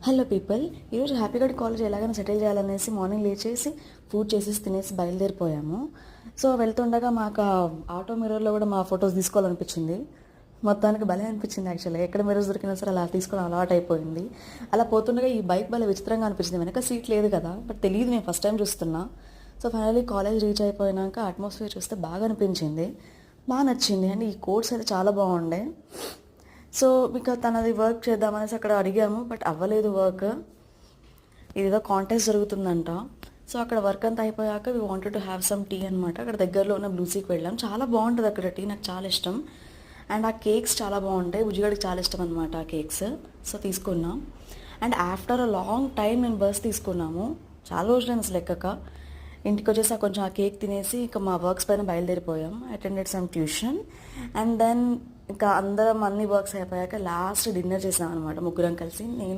Hello people, ఈరోజు హ్యాపీగడ్ college ఎలాగైనా settle చేయాలనేసి మార్నింగ్ లేచేసి ఫుడ్ చేసేసి తినేసి బయలుదేరిపోయాము. సో వెళ్తుండగా మాకు ఆటో మిర్రర్లో కూడా మా ఫొటోస్ తీసుకోవాలనిపించింది. మొత్తానికి భలే అనిపించింది. యాక్చువల్లీ ఎక్కడ మిర్రర్స్ దొరికినా సరే అలా తీసుకోవడం అలవాటు అయిపోయింది. అలా పోతుండగా ఈ బైక్ భలే విచిత్రంగా అనిపించింది. వెనక సీట్ లేదు కదా, బట్ తెలియదు, నేను ఫస్ట్ టైం చూస్తున్నా. సో ఫైనల్లీ కాలేజ్ రీచ్ అయిపోయినాక అట్మాస్ఫియర్ చూస్తే బాగా అనిపించింది, బాగా నచ్చింది. అండ్ ఈ కోర్స్ అయితే చాలా బాగుండే. సో మీకు తనది వర్క్ చేద్దామనేసి అక్కడ అడిగాము, బట్ అవ్వలేదు వర్క్. ఇదేదో కాంటెస్ట్ జరుగుతుందంట. సో అక్కడ వర్క్ అంతా అయిపోయాక we wanted to have some tea అనమాట. అక్కడ దగ్గరలో ఉన్న బ్లూసీకి వెళ్ళాం. చాలా బాగుంటుంది అక్కడ టీ, నాకు చాలా ఇష్టం. అండ్ ఆ కేక్స్ చాలా బాగుంటాయి, బుజ్జిగాడికి చాలా ఇష్టం అనమాట ఆ కేక్స్. సో తీసుకున్నాం. And after a long time మేము బస్ తీసుకున్నాము, చాలా రోజులైన అసలు ఎక్కక. ఇంటికి వచ్చేసి కొంచెం ఆ కేక్ తినేసి ఇక మా వర్క్స్ పైన బయలుదేరిపోయాం. Attended some tuition. And then ఇంకా అందరం అన్ని వర్క్స్ అయిపోయాక లాస్ట్ డిన్నర్ చేసాం అనమాట ముగ్గురం కలిసి. నేను